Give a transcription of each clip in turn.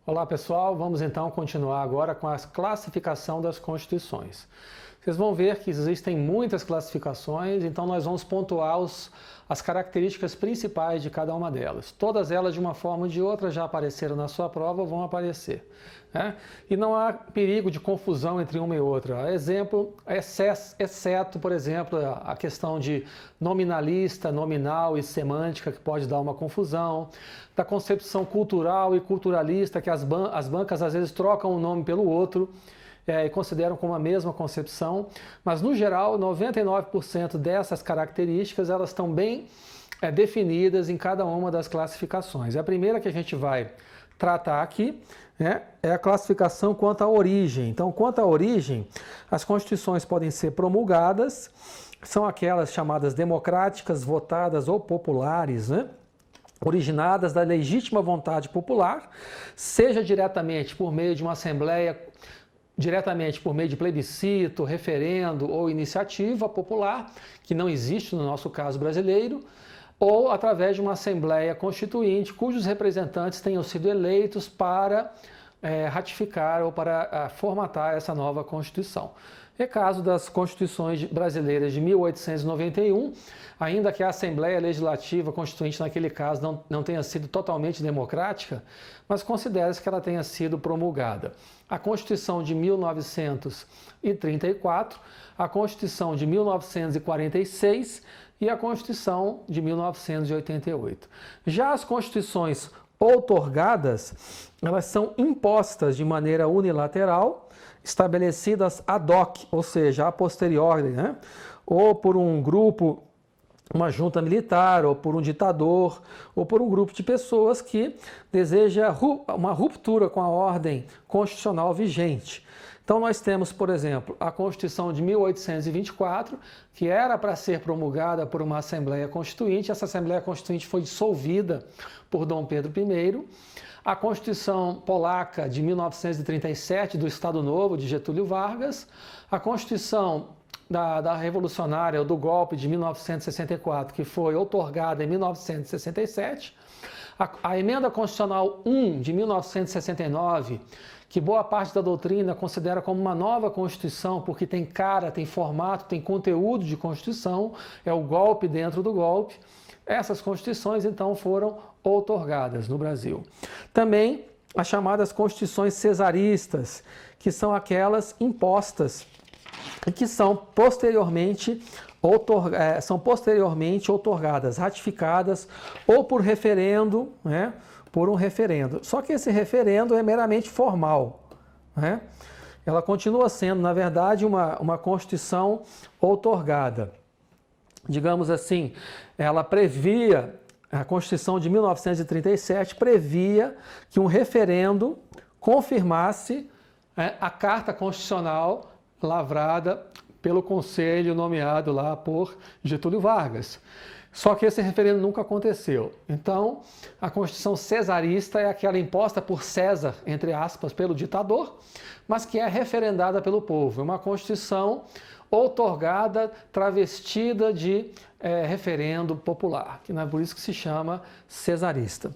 Olá pessoal, vamos então continuar agora com a classificação das constituições. Vocês vão ver que existem muitas classificações, então nós vamos pontuar as características principais de cada uma delas. Todas elas, de uma forma ou de outra, já apareceram na sua prova ou vão aparecer, né? E não há perigo de confusão entre uma e outra. Exemplo, exceto, por exemplo, a questão de nominalista, nominal e semântica, que pode dar uma confusão, da concepção cultural e culturalista, que as bancas às vezes trocam um nome pelo outro, e consideram como a mesma concepção, mas no geral 99% dessas características elas estão bem definidas em cada uma das classificações. A primeira que a gente vai tratar aqui, né, é a classificação quanto à origem. Então, quanto à origem, as constituições podem ser promulgadas, são aquelas chamadas democráticas, votadas ou populares, né? Originadas da legítima vontade popular, seja diretamente por meio de uma assembleia, diretamente por meio de plebiscito, referendo ou iniciativa popular, que não existe no nosso caso brasileiro, ou através de uma assembleia constituinte, cujos representantes tenham sido eleitos para ratificar ou para formatar essa nova Constituição. É caso das constituições brasileiras de 1891, ainda que a Assembleia Legislativa Constituinte, naquele caso, não tenha sido totalmente democrática, mas considera-se que ela tenha sido promulgada. A Constituição de 1934, a Constituição de 1946 e a Constituição de 1988. Já as constituições outorgadas, elas são impostas de maneira unilateral, estabelecidas ad hoc, ou seja, a posteriori, né? Ou por um grupo, uma junta militar, ou por um ditador, ou por um grupo de pessoas que deseja uma ruptura com a ordem constitucional vigente. Então nós temos, por exemplo, a Constituição de 1824, que era para ser promulgada por uma Assembleia Constituinte. Essa Assembleia Constituinte foi dissolvida por Dom Pedro I. A Constituição Polaca de 1937, do Estado Novo, de Getúlio Vargas. A Constituição da Revolucionária, ou do golpe de 1964, que foi outorgada em 1967. A Emenda Constitucional 1 de 1969, que boa parte da doutrina considera como uma nova Constituição, porque tem cara, tem formato, tem conteúdo de Constituição, é o golpe dentro do golpe. Essas constituições, então, foram outorgadas no Brasil. Também as chamadas constituições cesaristas, que são aquelas impostas e que são posteriormente outorgadas, ratificadas ou por referendo, né? Por um referendo. Só que esse referendo é meramente formal, né? Ela continua sendo, na verdade, uma Constituição outorgada. Digamos assim, ela previa, a Constituição de 1937 previa que um referendo confirmasse a Carta Constitucional lavrada pelo Conselho nomeado lá por Getúlio Vargas. Só que esse referendo nunca aconteceu. Então, a Constituição cesarista é aquela imposta por César, entre aspas, pelo ditador, mas que é referendada pelo povo. É uma Constituição outorgada, travestida de referendo popular, que não é por isso que se chama cesarista.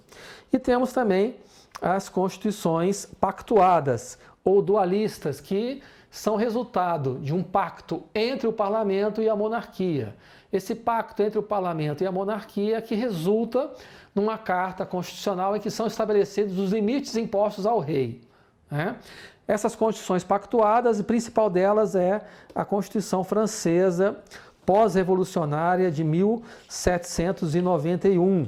E temos também as constituições pactuadas ou dualistas, que são resultado de um pacto entre o parlamento e a monarquia. Esse pacto entre o parlamento e a monarquia que resulta numa carta constitucional em que são estabelecidos os limites impostos ao rei, né? Essas constituições pactuadas, a principal delas é a Constituição Francesa pós-revolucionária de 1791.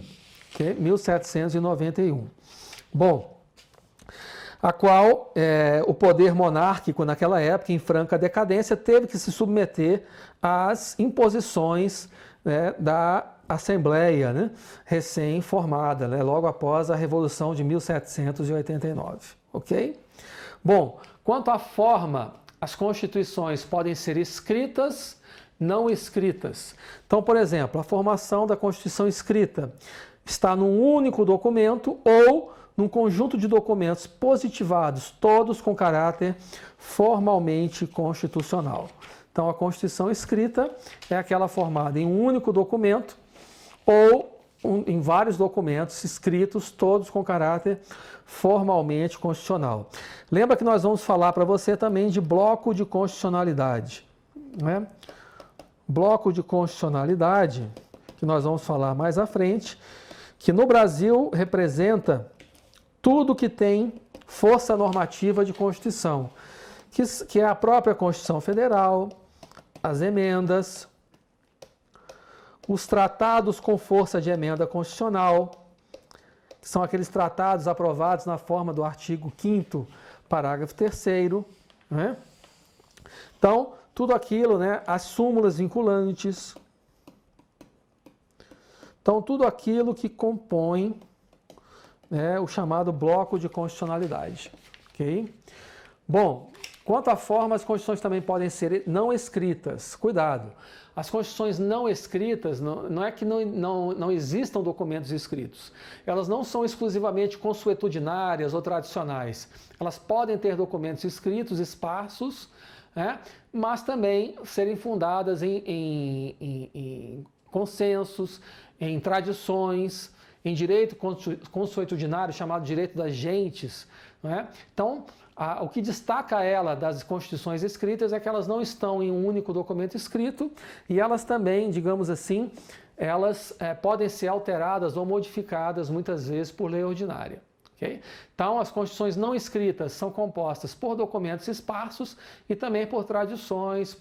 Okay? 1791. Bom, a qual o poder monárquico naquela época, em franca decadência, teve que se submeter às imposições, né, da Assembleia, né, recém-formada, né, logo após a Revolução de 1789. Ok? Bom, quanto à forma, as constituições podem ser escritas, não escritas. Então, por exemplo, a formação da Constituição escrita está num único documento ou num conjunto de documentos positivados, todos com caráter formalmente constitucional. Então, a Constituição escrita é aquela formada em um único documento ou em vários documentos escritos, todos com caráter formalmente constitucional. Lembra que nós vamos falar para você também de bloco de constitucionalidade, né? Bloco de constitucionalidade, que nós vamos falar mais à frente, que no Brasil representa tudo que tem força normativa de Constituição, que é a própria Constituição Federal, as emendas, os tratados com força de emenda constitucional, que são aqueles tratados aprovados na forma do artigo 5º, parágrafo 3º, né? Então, tudo aquilo, né, as súmulas vinculantes. Então, tudo aquilo que compõe, né, o chamado bloco de constitucionalidade. Ok? Bom, quanto à forma, as constituições também podem ser não escritas. Cuidado! As constituições não escritas, não é que não existam documentos escritos. Elas não são exclusivamente consuetudinárias ou tradicionais. Elas podem ter documentos escritos, esparsos, né, mas também serem fundadas em consensos, em tradições, em direito consuetudinário, chamado direito das gentes. Né? Então, o que destaca ela das constituições escritas é que elas não estão em um único documento escrito e elas também, digamos assim, elas podem ser alteradas ou modificadas muitas vezes por lei ordinária. Okay? Então, as constituições não escritas são compostas por documentos esparsos e também por tradições,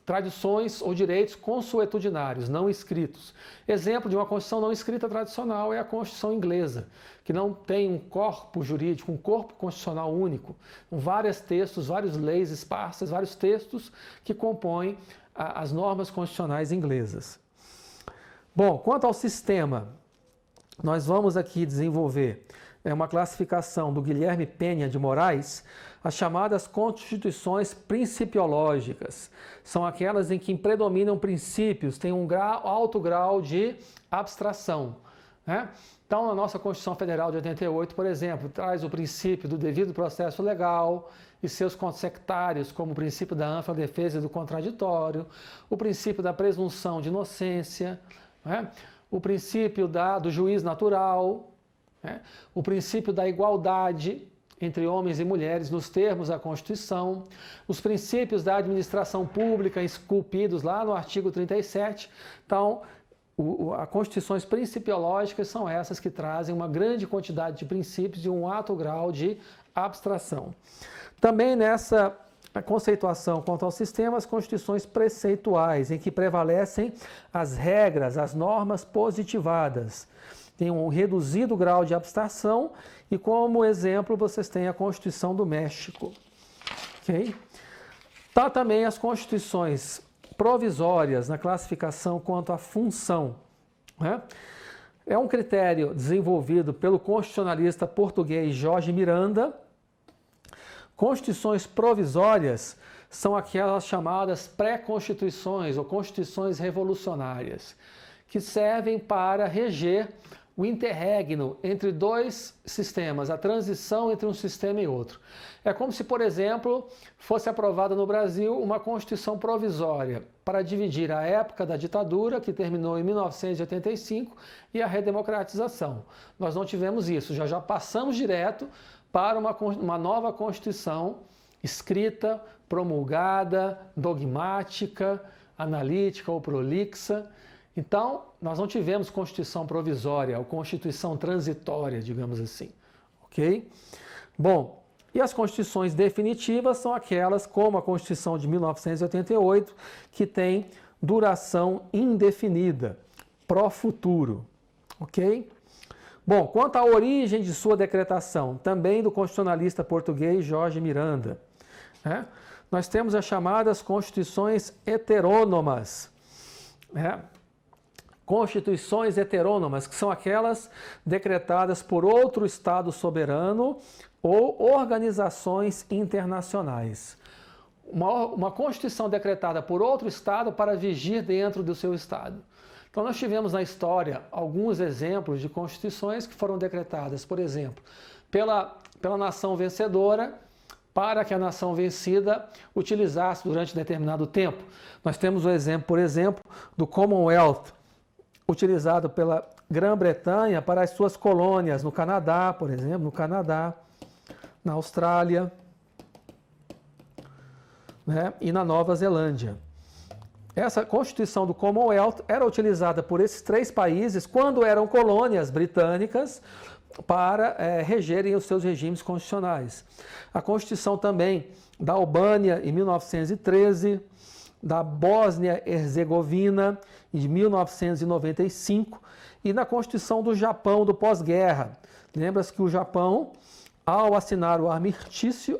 tradições ou direitos consuetudinários, não escritos. Exemplo de uma Constituição não escrita tradicional é a Constituição inglesa, que não tem um corpo jurídico, um corpo constitucional único, com vários textos, várias leis esparsas, vários textos que compõem as normas constitucionais inglesas. Bom, quanto ao sistema, nós vamos aqui desenvolver uma classificação do Guilherme Penha de Moraes, as chamadas constituições principiológicas. São aquelas em que predominam princípios, têm um alto grau de abstração. Né? Então, a nossa Constituição Federal de 88, por exemplo, traz o princípio do devido processo legal e seus consectários, como o princípio da ampla defesa e do contraditório, o princípio da presunção de inocência, né? O princípio do juiz natural, né? O princípio da igualdade entre homens e mulheres nos termos da Constituição, os princípios da administração pública esculpidos lá no artigo 37. Então, as constituições principiológicas são essas que trazem uma grande quantidade de princípios e um alto grau de abstração. Também nessa conceituação quanto ao sistema, as constituições preceituais, em que prevalecem as regras, as normas positivadas. Tem um reduzido grau de abstração e, como exemplo, vocês têm a Constituição do México. Okay? Tá também as constituições provisórias na classificação quanto à função. Né? É um critério desenvolvido pelo constitucionalista português Jorge Miranda. Constituições provisórias são aquelas chamadas pré-constituições ou constituições revolucionárias, que servem para reger o interregno entre dois sistemas, a transição entre um sistema e outro. É como se, por exemplo, fosse aprovada no Brasil uma Constituição provisória para dividir a época da ditadura, que terminou em 1985, e a redemocratização. Nós não tivemos isso, já passamos direto para uma nova Constituição escrita, promulgada, dogmática, analítica ou prolixa. Então, nós não tivemos Constituição provisória ou Constituição transitória, digamos assim. Ok? Bom, e as Constituições definitivas são aquelas como a Constituição de 1988, que tem duração indefinida, pró futuro. Ok? Bom, quanto à origem de sua decretação, também do constitucionalista português Jorge Miranda, né? Nós temos as chamadas Constituições heterônomas. Né? Constituições heterônomas, que são aquelas decretadas por outro Estado soberano ou organizações internacionais. Uma Constituição decretada por outro Estado para vigir dentro do seu Estado. Então, nós tivemos na história alguns exemplos de constituições que foram decretadas, por exemplo, pela nação vencedora para que a nação vencida utilizasse durante determinado tempo. Nós temos o exemplo, por exemplo, do Commonwealth, utilizado pela Grã-Bretanha para as suas colônias no Canadá, por exemplo, no Canadá, na Austrália, né, e na Nova Zelândia. Essa Constituição do Commonwealth era utilizada por esses 3 países quando eram colônias britânicas para regerem os seus regimes constitucionais. A Constituição também da Albânia, em 1913, da Bósnia-Herzegovina, em 1995, e na Constituição do Japão, do pós-guerra. Lembra-se que o Japão, ao assinar o armistício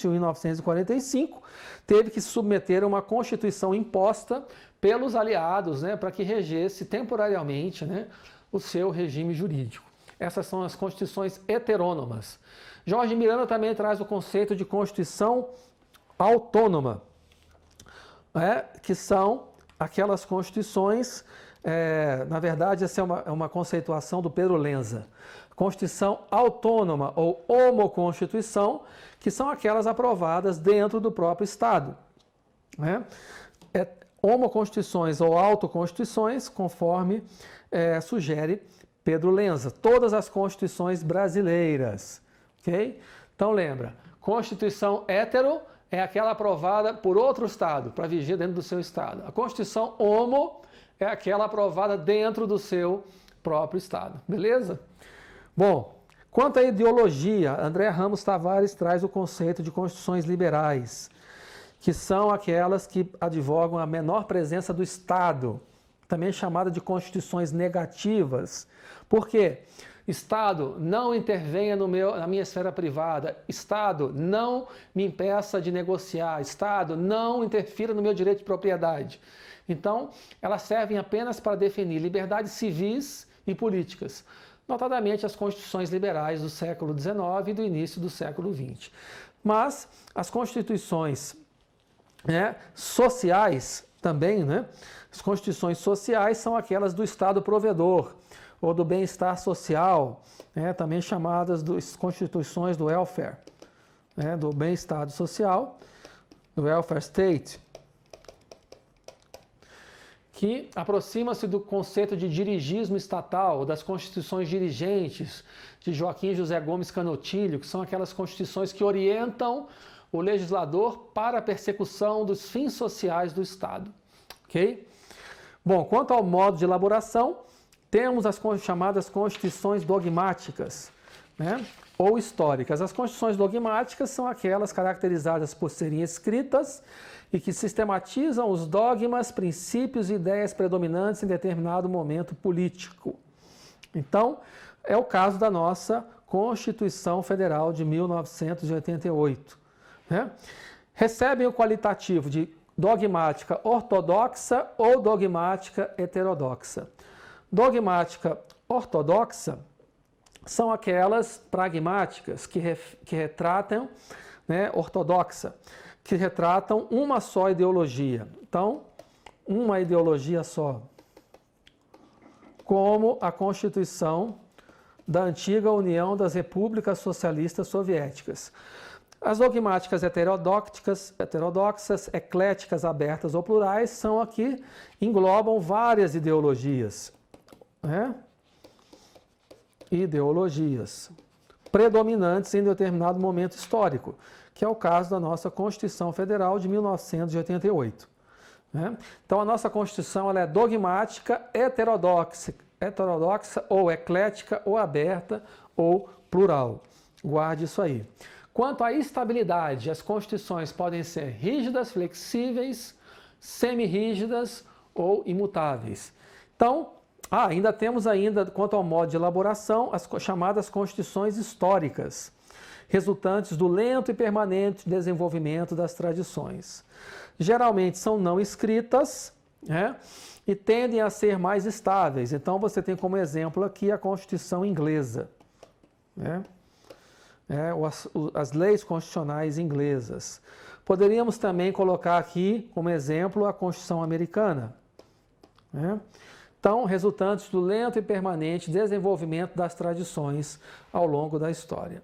em 1945, teve que se submeter a uma Constituição imposta pelos aliados, né, para que regesse temporariamente, né, o seu regime jurídico. Essas são as constituições heterônomas. Jorge Miranda também traz o conceito de Constituição autônoma, que são aquelas constituições, na verdade, essa é uma conceituação do Pedro Lenza. Constituição autônoma ou homoconstituição, que são aquelas aprovadas dentro do próprio Estado. Homoconstituições ou autoconstituições, conforme sugere Pedro Lenza. Todas as constituições brasileiras. Okay? Então lembra, Constituição hétero é aquela aprovada por outro Estado, para viger dentro do seu Estado. A Constituição homo é aquela aprovada dentro do seu próprio Estado. Beleza? Bom, quanto à ideologia, André Ramos Tavares traz o conceito de constituições liberais, que são aquelas que advogam a menor presença do Estado, também chamada de constituições negativas. Por quê? Estado, não intervenha na minha esfera privada. Estado, não me impeça de negociar. Estado, não interfira no meu direito de propriedade. Então, elas servem apenas para definir liberdades civis e políticas, notadamente as constituições liberais do século XIX e do início do século XX. Mas as constituições sociais também, as constituições sociais são aquelas do Estado provedor, ou do bem-estar social, também chamadas das constituições do welfare, do bem-estar social, do welfare state, que aproxima-se do conceito de dirigismo estatal, das constituições dirigentes, de Joaquim José Gomes Canotilho, que são aquelas constituições que orientam o legislador para a persecução dos fins sociais do Estado. Ok? Bom, quanto ao modo de elaboração, temos as chamadas constituições dogmáticas, ou históricas. As constituições dogmáticas são aquelas caracterizadas por serem escritas e que sistematizam os dogmas, princípios e ideias predominantes em determinado momento político. Então, é o caso da nossa Constituição Federal de 1988. Recebem o qualitativo de dogmática ortodoxa ou dogmática heterodoxa. Dogmática ortodoxa são aquelas pragmáticas que retratam, ortodoxa, que retratam uma só ideologia. Então, uma ideologia só, como a Constituição da antiga União das Repúblicas Socialistas Soviéticas. As dogmáticas heterodoxas, ecléticas, abertas ou plurais, são aqui, englobam várias ideologias. Ideologias predominantes em determinado momento histórico, que é o caso da nossa Constituição Federal de 1988. Então, a nossa Constituição ela é dogmática, heterodoxa ou eclética, ou aberta, ou plural. Guarde isso aí. Quanto à estabilidade, as constituições podem ser rígidas, flexíveis, semi-rígidas ou imutáveis. Então, ainda temos quanto ao modo de elaboração, as chamadas constituições históricas, resultantes do lento e permanente desenvolvimento das tradições. Geralmente são não escritas, e tendem a ser mais estáveis. Então, você tem como exemplo aqui a Constituição inglesa, as leis constitucionais inglesas. Poderíamos também colocar aqui como exemplo a Constituição americana. Então, resultantes do lento e permanente desenvolvimento das tradições ao longo da história.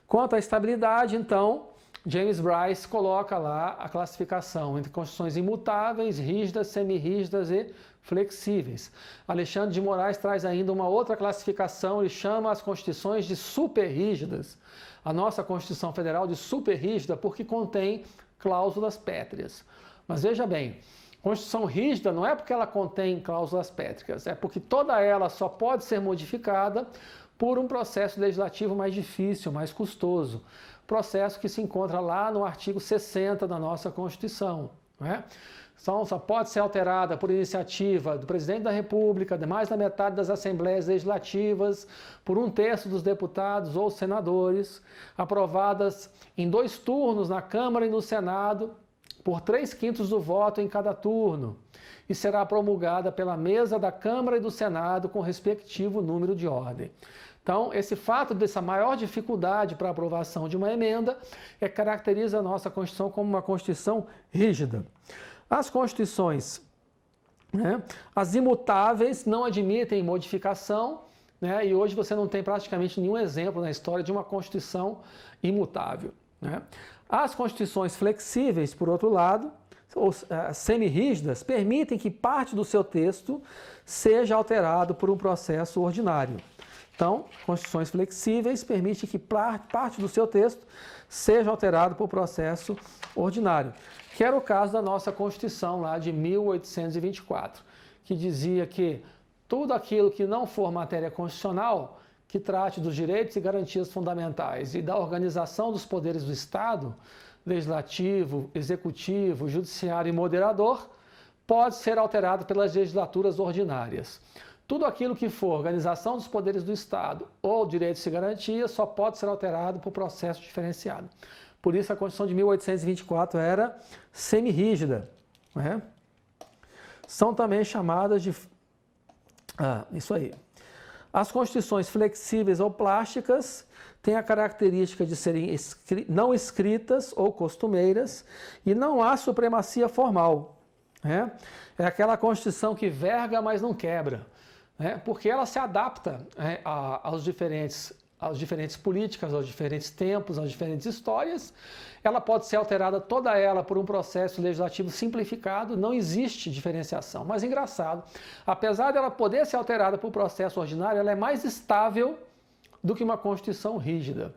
Quanto à estabilidade, então, James Bryce coloca lá a classificação entre constituições imutáveis, rígidas, semirrígidas e flexíveis. Alexandre de Moraes traz ainda uma outra classificação, ele chama as constituições de superrígidas. A nossa Constituição Federal de superrígida porque contém cláusulas pétreas. Mas veja bem, Constituição rígida não é porque ela contém cláusulas pétreas, é porque toda ela só pode ser modificada por um processo legislativo mais difícil, mais custoso. Processo que se encontra lá no artigo 60 da nossa Constituição. Não é? Então, só pode ser alterada por iniciativa do Presidente da República, de mais da metade das Assembleias Legislativas, por 1/3 dos deputados ou senadores, aprovadas em 2 turnos na Câmara e no Senado, por 3/5 do voto em cada turno, e será promulgada pela mesa da Câmara e do Senado com respectivo número de ordem. Então, esse fato dessa maior dificuldade para a aprovação de uma emenda caracteriza a nossa Constituição como uma Constituição rígida. As Constituições, as imutáveis, não admitem modificação, e hoje você não tem praticamente nenhum exemplo na história de uma Constituição imutável. As Constituições flexíveis, por outro lado, ou semirrígidas, permitem que parte do seu texto seja alterado por um processo ordinário. Então, Constituições flexíveis permitem que parte do seu texto seja alterado por processo ordinário, que era o caso da nossa Constituição lá de 1824, que dizia que tudo aquilo que não for matéria constitucional, que trate dos direitos e garantias fundamentais e da organização dos poderes do Estado, legislativo, executivo, judiciário e moderador, pode ser alterado pelas legislaturas ordinárias. Tudo aquilo que for organização dos poderes do Estado ou direitos e garantias só pode ser alterado por processo diferenciado. Por isso a Constituição de 1824 era semirrígida. São também chamadas de... isso aí. As Constituições flexíveis ou plásticas têm a característica de serem não escritas ou costumeiras e não há supremacia formal. É aquela Constituição que verga, mas não quebra. Porque ela se adapta aos diferentes políticas, aos diferentes tempos, às diferentes histórias. Ela pode ser alterada toda ela por um processo legislativo simplificado, não existe diferenciação. Mas engraçado, apesar dela poder ser alterada por processo ordinário, ela é mais estável do que uma Constituição rígida.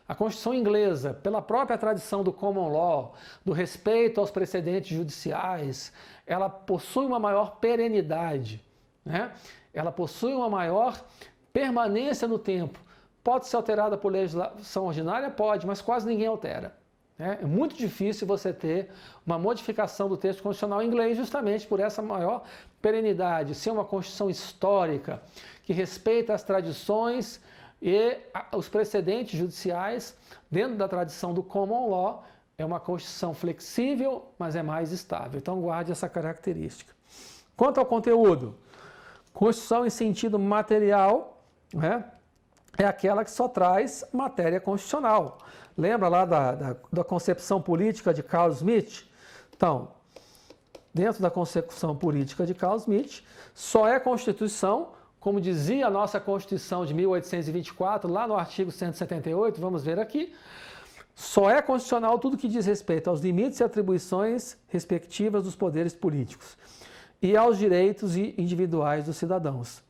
A Constituição inglesa, pela própria tradição do common law, do respeito aos precedentes judiciais, ela possui uma maior perenidade, Ela possui uma maior permanência no tempo. Pode ser alterada por legislação ordinária? Pode, mas quase ninguém altera. É muito difícil você ter uma modificação do texto constitucional inglês justamente por essa maior perenidade, ser uma Constituição histórica, que respeita as tradições e os precedentes judiciais dentro da tradição do common law. É uma Constituição flexível, mas é mais estável. Então guarde essa característica. Quanto ao conteúdo, Constituição em sentido material, é aquela que só traz matéria constitucional. Lembra lá da concepção política de Carl Schmitt? Então, dentro da concepção política de Carl Schmitt, só é Constituição, como dizia a nossa Constituição de 1824, lá no artigo 178, vamos ver aqui, só é constitucional tudo que diz respeito aos limites e atribuições respectivas dos poderes políticos e aos direitos individuais dos cidadãos.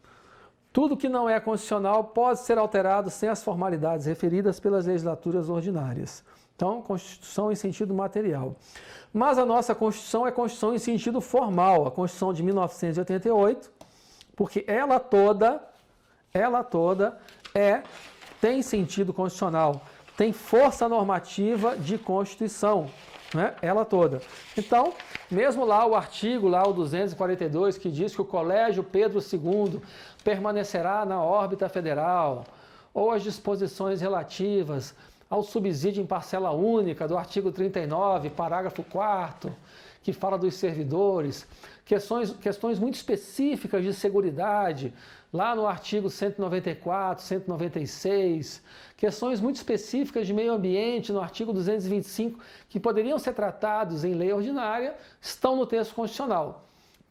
Tudo que não é constitucional pode ser alterado sem as formalidades referidas pelas legislaturas ordinárias. Então, Constituição em sentido material. Mas a nossa Constituição é Constituição em sentido formal, a Constituição de 1988, porque ela toda tem sentido constitucional, tem força normativa de Constituição. Ela toda. Então, mesmo lá o artigo, o 242, que diz que o Colégio Pedro II permanecerá na órbita federal, ou as disposições relativas ao subsídio em parcela única do artigo 39, parágrafo 4º, que fala dos servidores, questões muito específicas de seguridade, lá no artigo 194, 196, questões muito específicas de meio ambiente, no artigo 225, que poderiam ser tratados em lei ordinária, estão no texto constitucional.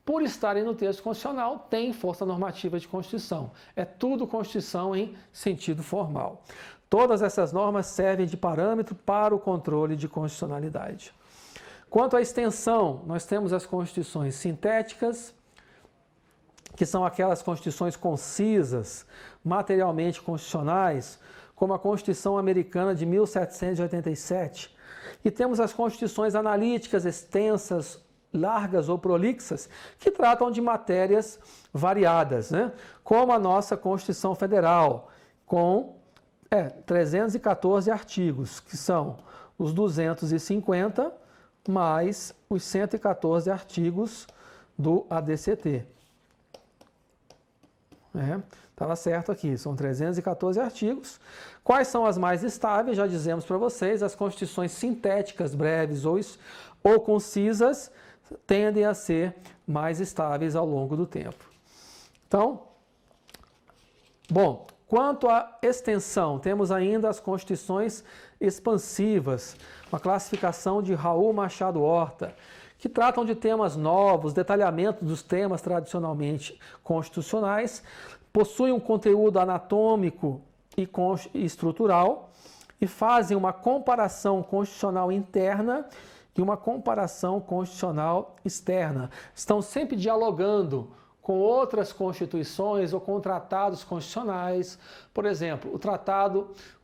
Por estarem no texto constitucional, tem força normativa de Constituição. É tudo Constituição em sentido formal. Todas essas normas servem de parâmetro para o controle de constitucionalidade. Quanto à extensão, nós temos as constituições sintéticas, que são aquelas constituições concisas, materialmente constitucionais, como a Constituição Americana de 1787. E temos as constituições analíticas, extensas, largas ou prolixas, que tratam de matérias variadas, né? Como a nossa Constituição Federal, com 314 artigos, que são os 250 mais os 114 artigos do ADCT. Estava certo aqui, são 314 artigos. Quais são as mais estáveis? Já dizemos para vocês, as constituições sintéticas, breves ou concisas, tendem a ser mais estáveis ao longo do tempo. Então, bom, quanto à extensão, temos ainda as constituições expansivas, uma classificação de Raul Machado Horta, que tratam de temas novos, detalhamento dos temas tradicionalmente constitucionais, possuem um conteúdo anatômico e estrutural e fazem uma comparação constitucional interna e uma comparação constitucional externa. Estão sempre dialogando com outras constituições ou com tratados constitucionais. Por exemplo,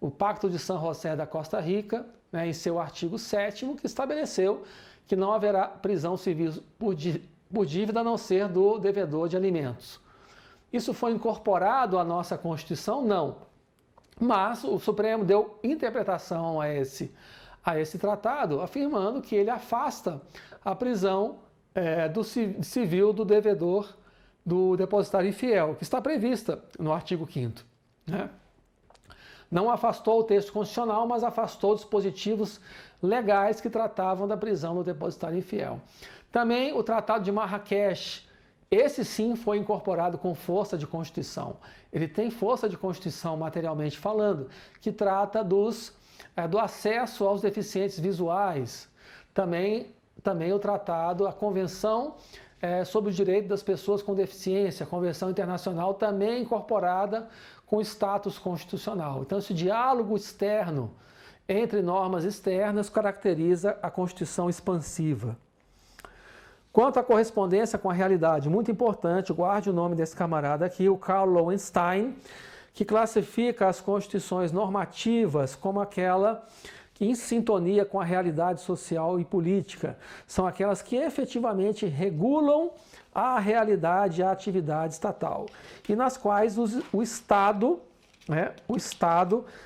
o Pacto de San José da Costa Rica, em seu artigo 7º, que estabeleceu que não haverá prisão civil por dívida a não ser do devedor de alimentos. Isso foi incorporado à nossa Constituição? Não. Mas o Supremo deu interpretação a esse tratado, afirmando que ele afasta a prisão civil do devedor, do depositário infiel, que está prevista no artigo 5º. Né? Não afastou o texto constitucional, mas afastou dispositivos legais que tratavam da prisão do depositário infiel. Também o Tratado de Marrakech, esse sim foi incorporado com força de Constituição. Ele tem força de Constituição materialmente falando, que trata do acesso aos deficientes visuais. Também o tratado, a Convenção sobre o Direito das Pessoas com Deficiência, a Convenção Internacional, também incorporada com status constitucional. Então, esse diálogo externo entre normas externas caracteriza a Constituição expansiva. Quanto à correspondência com a realidade, muito importante, guarde o nome desse camarada aqui, o Karl Lowenstein, que classifica as constituições normativas como aquela que em sintonia com a realidade social e política. São aquelas que efetivamente regulam a realidade e a atividade estatal, e nas quais o Estado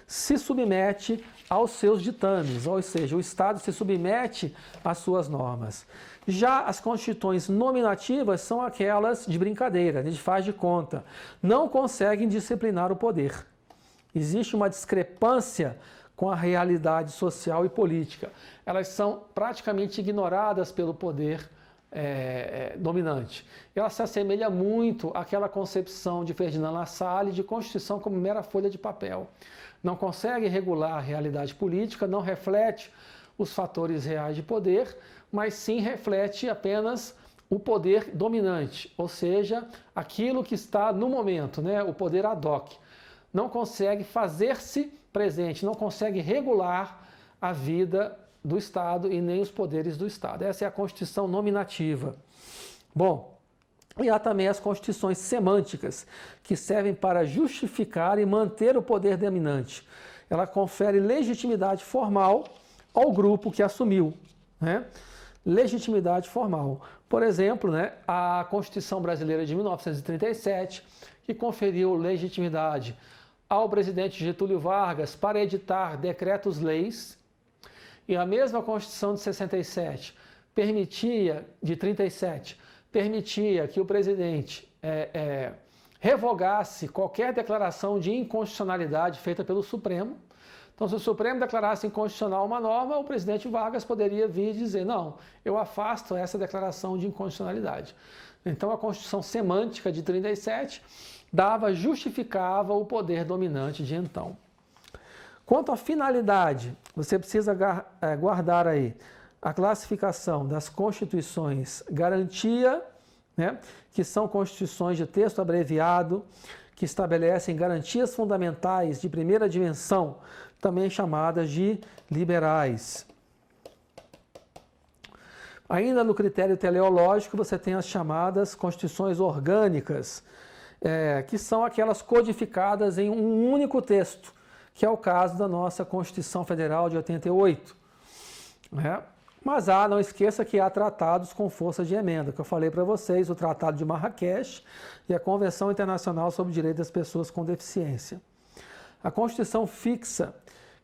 se submete aos seus ditames, ou seja, o Estado se submete às suas normas. Já as constituições nominativas são aquelas de brincadeira, de faz de conta, não conseguem disciplinar o poder. Existe uma discrepância com a realidade social e política. Elas são praticamente ignoradas pelo poder dominante. Ela se assemelha muito àquela concepção de Ferdinand Lassalle de Constituição como mera folha de papel. Não consegue regular a realidade política, não reflete os fatores reais de poder, mas sim reflete apenas o poder dominante, ou seja, aquilo que está no momento, né? O poder ad hoc. Não consegue fazer-se presente, não consegue regular a vida do Estado e nem os poderes do Estado. Essa é a Constituição nominativa. Bom, e há também as constituições semânticas, que servem para justificar e manter o poder dominante. Ela confere legitimidade formal ao grupo que assumiu, né? Legitimidade formal. Por exemplo, né, a Constituição Brasileira de 1937, que conferiu legitimidade ao presidente Getúlio Vargas para editar decretos-leis, e a mesma Constituição de 67 de 37, permitia que o presidente revogasse qualquer declaração de inconstitucionalidade feita pelo Supremo. Então, se o Supremo declarasse inconstitucional uma norma, o presidente Vargas poderia vir e dizer, não, eu afasto essa declaração de inconstitucionalidade. Então, a Constituição Semântica de 37 justificava o poder dominante de então. Quanto à finalidade, você precisa guardar aí a classificação das constituições garantia, né, que são constituições de texto abreviado, que estabelecem garantias fundamentais de primeira dimensão, também chamadas de liberais. Ainda no critério teleológico, você tem as chamadas constituições orgânicas, que são aquelas codificadas em um único texto, que é o caso da nossa Constituição Federal de 88. Mas não esqueça que há tratados com força de emenda, que eu falei para vocês, o Tratado de Marrakech e a Convenção Internacional sobre o Direito das Pessoas com Deficiência. A Constituição fixa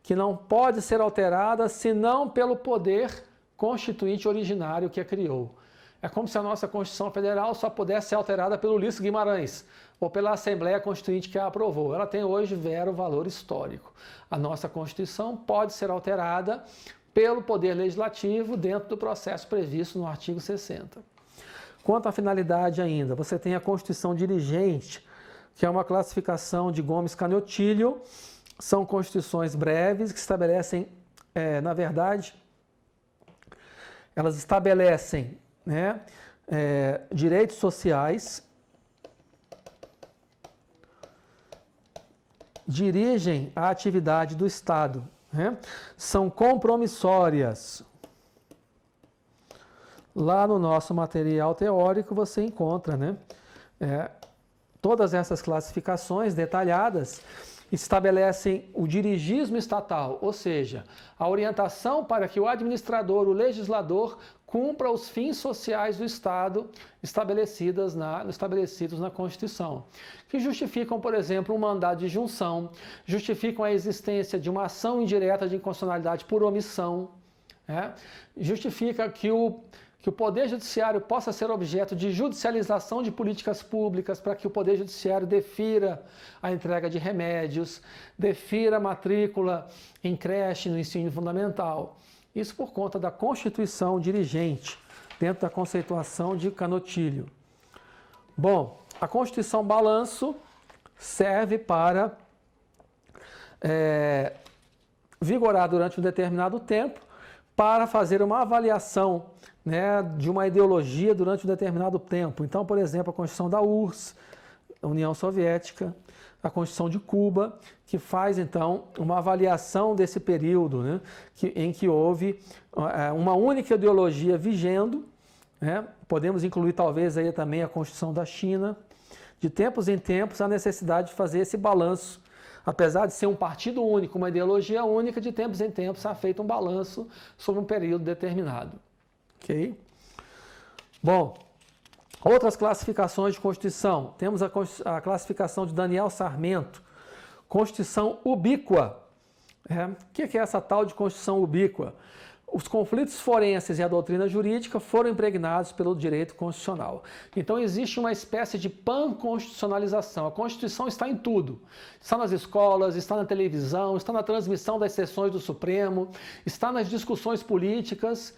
que não pode ser alterada senão pelo poder constituinte originário que a criou. É como se a nossa Constituição Federal só pudesse ser alterada pelo Ulisses Guimarães ou pela Assembleia Constituinte que a aprovou. Ela tem hoje zero valor histórico. A nossa Constituição pode ser alterada pelo Poder Legislativo dentro do processo previsto no artigo 60. Quanto à finalidade ainda, você tem a Constituição Dirigente, que é uma classificação de Gomes Canhotilho. São constituições breves que estabelecem, na verdade, elas estabelecem direitos sociais, dirigem a atividade do Estado, são compromissórias. Lá no nosso material teórico você encontra todas essas classificações detalhadas, estabelecem o dirigismo estatal, ou seja, a orientação para que o administrador, o legislador, cumpra os fins sociais do Estado estabelecidos na Constituição, que justificam, por exemplo, um mandado de junção, justificam a existência de uma ação indireta de inconstitucionalidade por omissão, justifica que o Poder Judiciário possa ser objeto de judicialização de políticas públicas para que o Poder Judiciário defira a entrega de remédios, defira a matrícula em creche no ensino fundamental. Isso por conta da Constituição Dirigente, dentro da conceituação de Canhotilho. Bom, a Constituição Balanço serve para vigorar durante um determinado tempo, para fazer uma avaliação de uma ideologia durante um determinado tempo. Então, por exemplo, a Constituição da URSS, a União Soviética, a Constituição de Cuba, que faz, então, uma avaliação desse período, em que houve uma única ideologia vigendo. Podemos incluir, talvez, aí também a Constituição da China. De tempos em tempos, a necessidade de fazer esse balanço. Apesar de ser um partido único, uma ideologia única, de tempos em tempos é feito um balanço sobre um período determinado. Ok? Bom, outras classificações de Constituição. Temos a classificação de Daniel Sarmento, Constituição ubíqua. O que é essa tal de Constituição ubíqua? Os conflitos forenses e a doutrina jurídica foram impregnados pelo direito constitucional. Então existe uma espécie de panconstitucionalização. A Constituição está em tudo. Está nas escolas, está na televisão, está na transmissão das sessões do Supremo, está nas discussões políticas,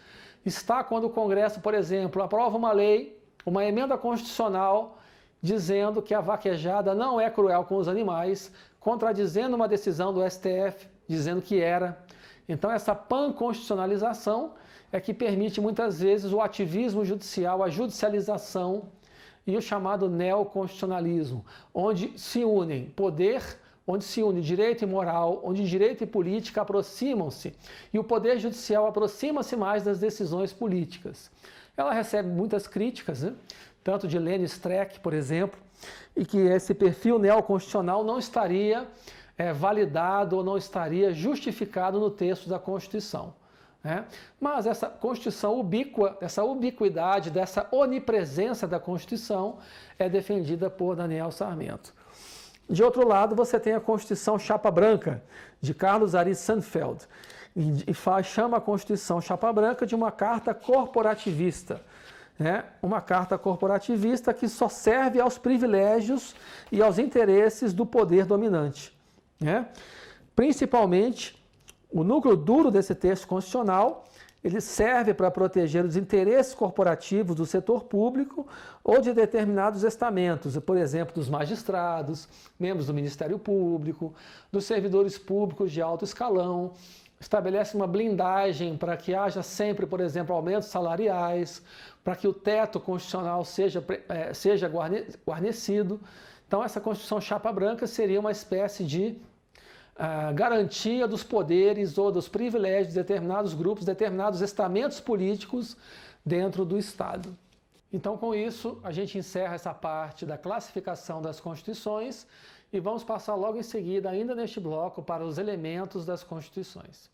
está quando o Congresso, por exemplo, aprova uma lei, uma emenda constitucional, dizendo que a vaquejada não é cruel com os animais, contradizendo uma decisão do STF, dizendo que era. Então, essa panconstitucionalização é que permite muitas vezes o ativismo judicial, a judicialização e o chamado neoconstitucionalismo, onde se unem poder, onde se une direito e moral, onde direito e política aproximam-se e o poder judicial aproxima-se mais das decisões políticas. Ela recebe muitas críticas, tanto de Lênin Streck, por exemplo, e que esse perfil neoconstitucional não estaria validado ou não estaria justificado no texto da Constituição. Mas essa Constituição ubíqua, essa ubiquidade, dessa onipresença da Constituição é defendida por Daniel Sarmento. De outro lado, você tem a Constituição Chapa Branca, de Carlos Ari Sandfeld, e chama a Constituição Chapa Branca de uma carta corporativista. Uma carta corporativista que só serve aos privilégios e aos interesses do poder dominante. Principalmente, o núcleo duro desse texto constitucional, ele serve para proteger os interesses corporativos do setor público ou de determinados estamentos, por exemplo, dos magistrados, membros do Ministério Público, dos servidores públicos de alto escalão, estabelece uma blindagem para que haja sempre, por exemplo, aumentos salariais, para que o teto constitucional seja guarnecido. Então essa Constituição chapa branca seria uma espécie de garantia dos poderes ou dos privilégios de determinados grupos, determinados estamentos políticos dentro do Estado. Então, com isso, a gente encerra essa parte da classificação das constituições e vamos passar logo em seguida, ainda neste bloco, para os elementos das constituições.